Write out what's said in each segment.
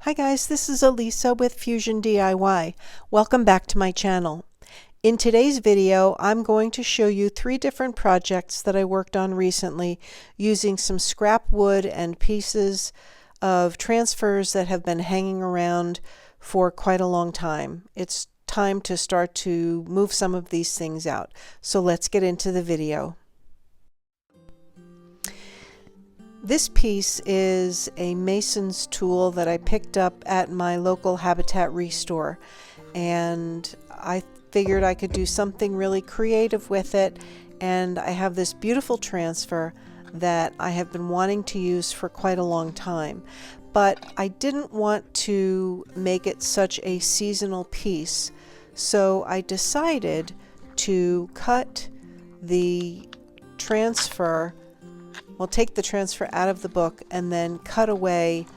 Hi guys, this is Elisa with Fusion DIY. Welcome back to my channel. In today's video, I'm going to show you 3 different projects that I worked on recently using some scrap wood and pieces of transfers that have been hanging around for quite a long time. It's time to start to move some of these things out. So let's get into the video. This piece is a mason's tool that I picked up at my local Habitat Restore, and I figured I could do something really creative with it, and I have this beautiful transfer that I have been wanting to use for quite a long time, but I didn't want to make it such a seasonal piece, so I decided to cut the transfer. We'll take the transfer out of the book and then cut away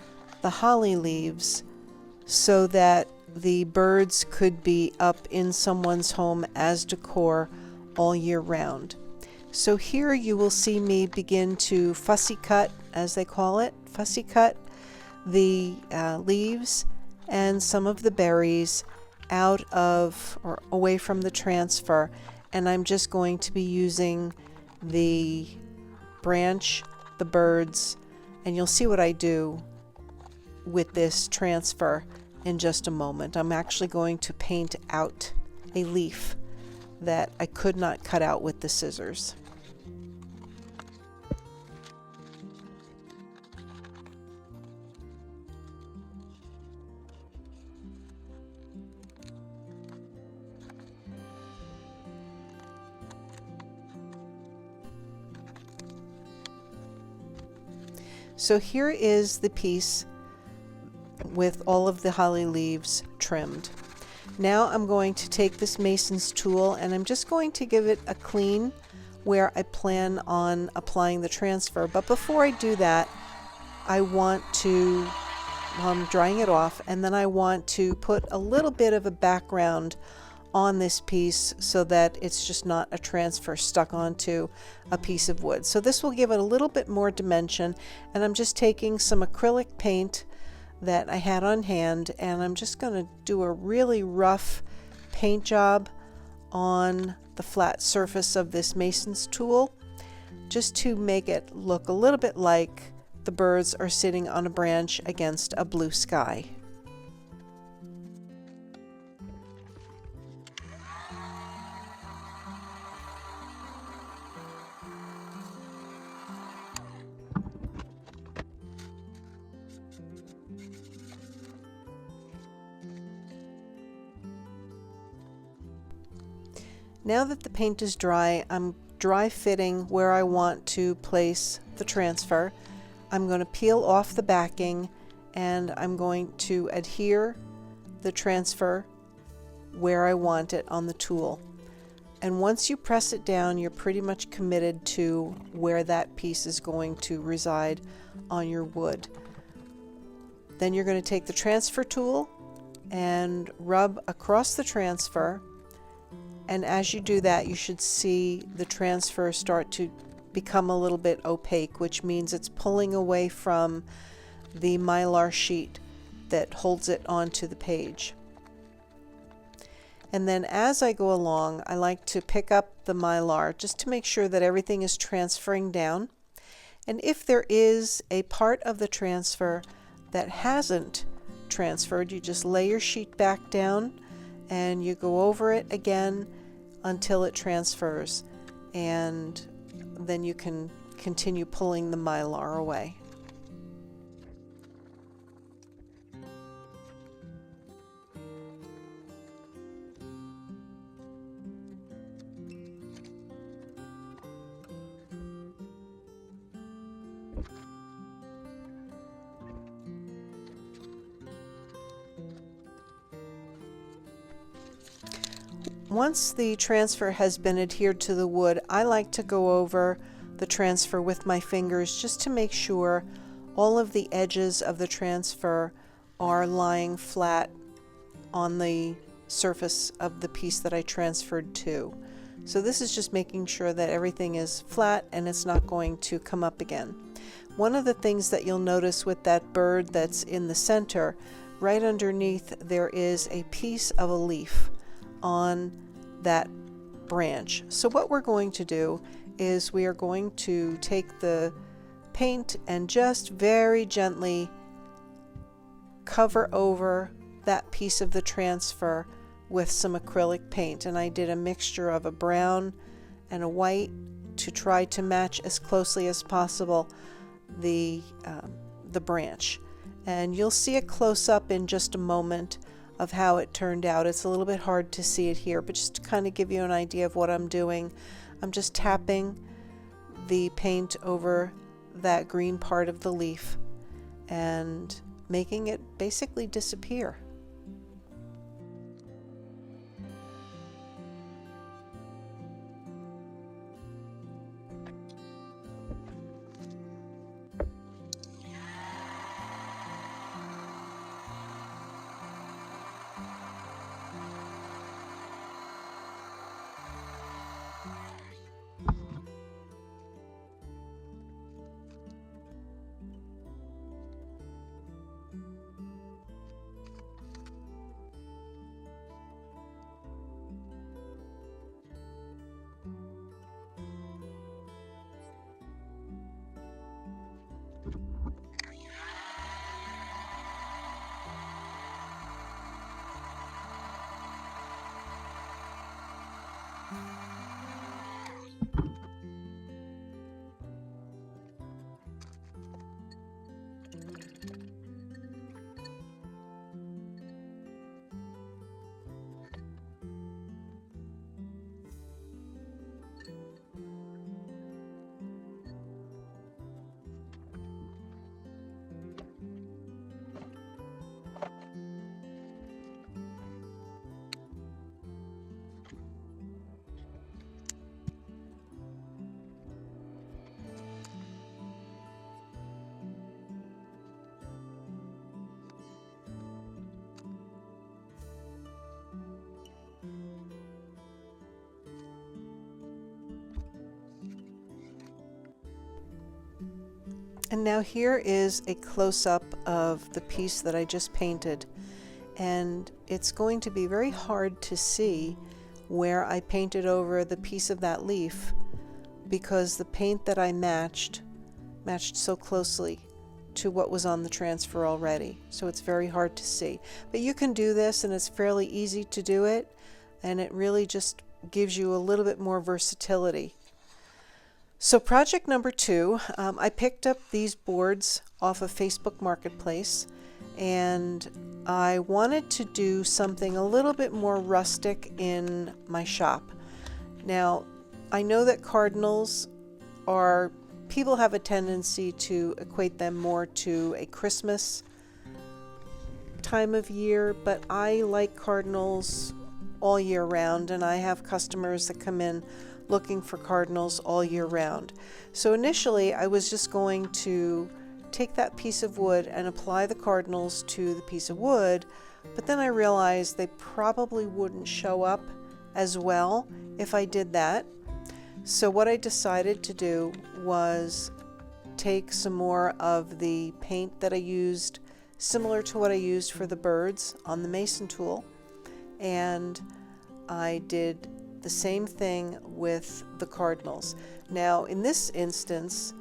the holly leaves so that the birds could be up in someone's home as decor all year round. So here you will see me begin to fussy cut, as they call it, fussy cut the leaves and some of the berries out of or away from the transfer, and I'm just going to be using the branch, the birds, and you'll see what I do with this transfer in just a moment. I'm actually going to paint out a leaf that I could not cut out with the scissors. So here is the piece with all of the holly leaves trimmed. Now I'm going to take this mason's tool and I'm just going to give it a clean where I plan on applying the transfer. But before I do that, I want to, I'm drying it off, and then I want to put a little bit of a background on this piece so that it's just not a transfer stuck onto a piece of wood. So this will give it a little bit more dimension, and I'm just taking some acrylic paint that I had on hand, and I'm just going to do a really rough paint job on the flat surface of this mason's tool just to make it look a little bit like the birds are sitting on a branch against a blue sky. Now that the paint is dry, I'm dry fitting where I want to place the transfer. I'm going to peel off the backing and I'm going to adhere the transfer where I want it on the tool. And once you press it down, you're pretty much committed to where that piece is going to reside on your wood. Then you're going to take the transfer tool and rub across the transfer. And as you do that, you should see the transfer start to become a little bit opaque, which means it's pulling away from the mylar sheet that holds it onto the page. And then as I go along, I like to pick up the mylar just to make sure that everything is transferring down. And if there is a part of the transfer that hasn't transferred, you just lay your sheet back down and you go over it again until it transfers, and then you can continue pulling the mylar away. Once the transfer has been adhered to the wood, I like to go over the transfer with my fingers just to make sure all of the edges of the transfer are lying flat on the surface of the piece that I transferred to. So this is just making sure that everything is flat and it's not going to come up again. One of the things that you'll notice with that bird that's in the center, right underneath there is a piece of a leaf on that branch. So what we're going to do is we are going to take the paint and just very gently cover over that piece of the transfer with some acrylic paint. And I did a mixture of a brown and a white to try to match as closely as possible the branch. And you'll see a close-up in just a moment of how it turned out. It's a little bit hard to see it here, but just to kind of give you an idea of what I'm doing, I'm just tapping the paint over that green part of the leaf and making it basically disappear. And now here is a close-up of the piece that I just painted, and it's going to be very hard to see where I painted over the piece of that leaf because the paint that I matched so closely to what was on the transfer already, so it's very hard to see. But you can do this, and it's fairly easy to do it, and it really just gives you a little bit more versatility. So project number 2, I picked up these boards off of Facebook Marketplace, and I wanted to do something a little bit more rustic in my shop. Now, I know that cardinals are, people have a tendency to equate them more to a Christmas time of year, but I like cardinals all year round, and I have customers that come in looking for cardinals all year round. So initially I was just going to take that piece of wood and apply the cardinals to the piece of wood, but then I realized they probably wouldn't show up as well if I did that. So what I decided to do was take some more of the paint that I used, similar to what I used for the birds on the mason tool, and I did the same thing with the cardinals. Now in this instance,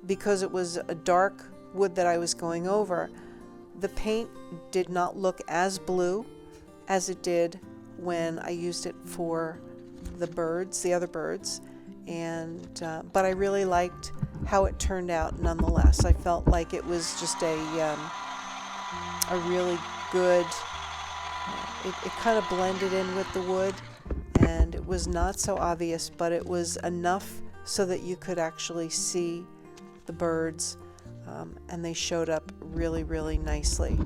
because it was a dark wood that I was going over, the paint did not look as blue as it did when I used it for the birds, the other birds, and but I really liked how it turned out nonetheless. I felt like it was just a really good, it kind of blended in with the wood, and it was not so obvious, but it was enough so that you could actually see the birds, and they showed up really, really nicely.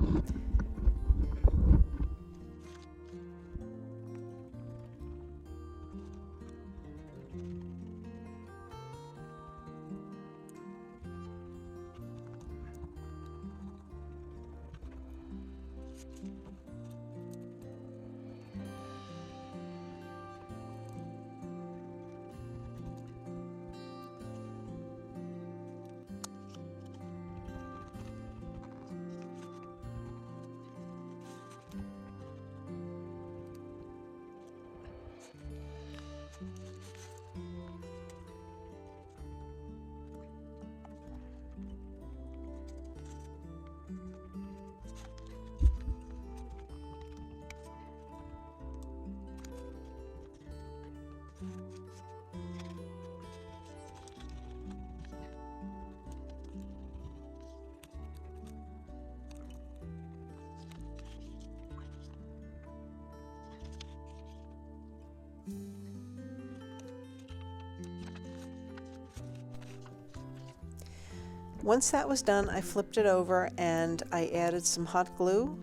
Once that was done, I flipped it over and I added some hot glue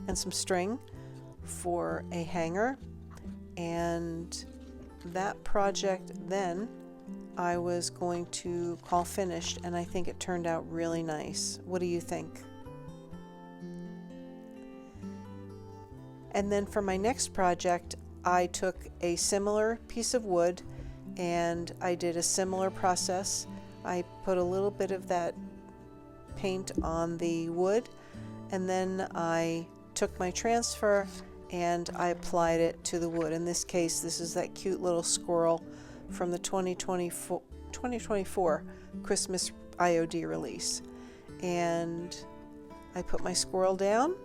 and some string for a hanger, and that project then I was going to call finished, and I think it turned out really nice. What do you think? And then for my next project, I took a similar piece of wood and I did a similar process. I put a little bit of that paint on the wood, and then I took my transfer and I applied it to the wood. In this case, this is that cute little squirrel from the 2024 Christmas IOD release. And I put my squirrel down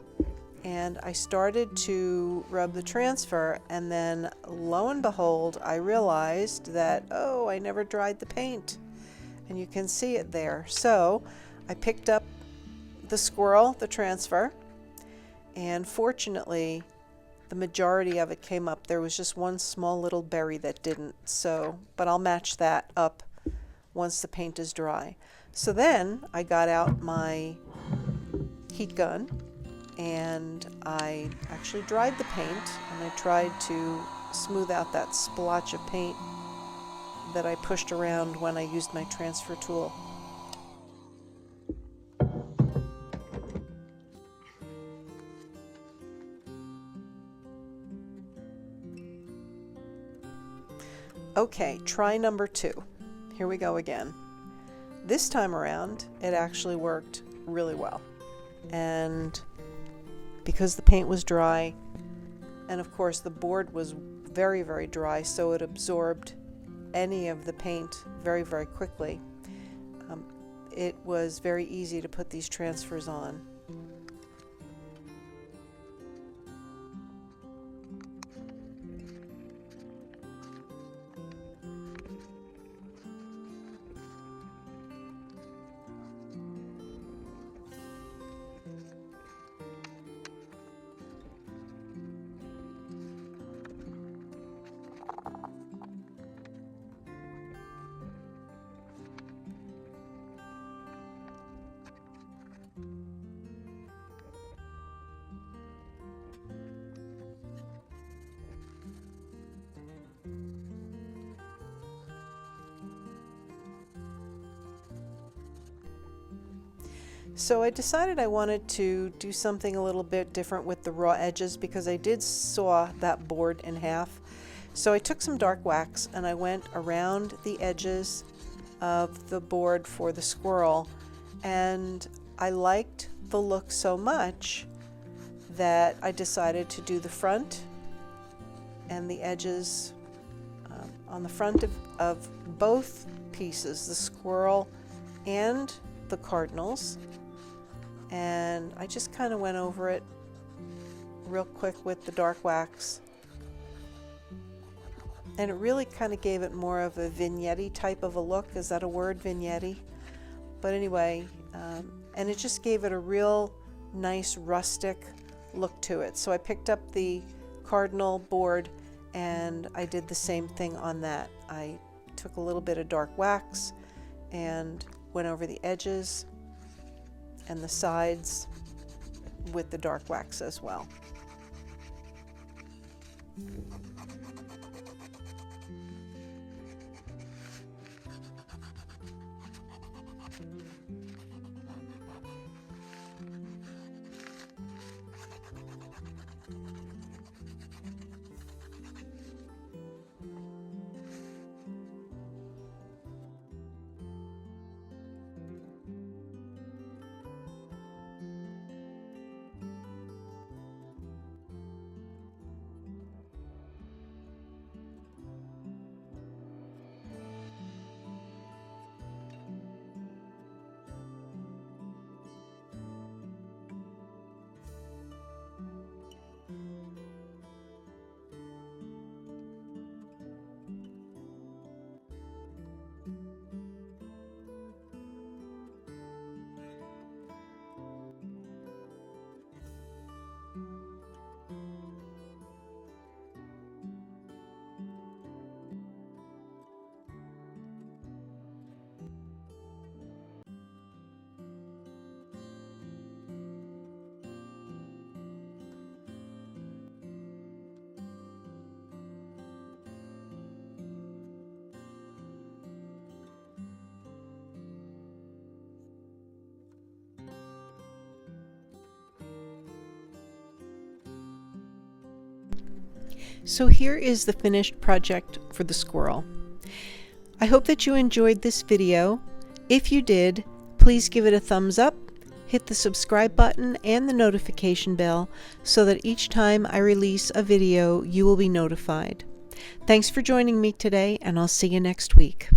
and I started to rub the transfer, and then lo and behold, I realized that, oh, I never dried the paint, and you can see it there. So I picked up the squirrel, the transfer, and fortunately the majority of it came up. There was just one small little berry that didn't, but I'll match that up once the paint is dry. So then I got out my heat gun and I actually dried the paint, and I tried to smooth out that splotch of paint that I pushed around when I used my transfer tool. Okay, try number 2. Here we go again. This time around, it actually worked really well. And because the paint was dry, and of course the board was very, very dry, so it absorbed any of the paint very, very quickly, it was very easy to put these transfers on. So I decided I wanted to do something a little bit different with the raw edges, because I did saw that board in half. So I took some dark wax and I went around the edges of the board for the squirrel, and I liked the look so much that I decided to do the front and the edges on the front of both pieces, the squirrel and the cardinals. And I just kind of went over it real quick with the dark wax, and it really kind of gave it more of a vignette type of a look. Is that a word, vignette? But anyway, and it just gave it a real nice rustic look to it. So I picked up the cardinal board and I did the same thing on that. I took a little bit of dark wax and went over the edges and the sides with the dark wax as well. So here is the finished project for the squirrel. I hope that you enjoyed this video. If you did, please give it a thumbs up, hit the subscribe button and the notification bell so that each time I release a video, you will be notified. Thanks for joining me today, and I'll see you next week.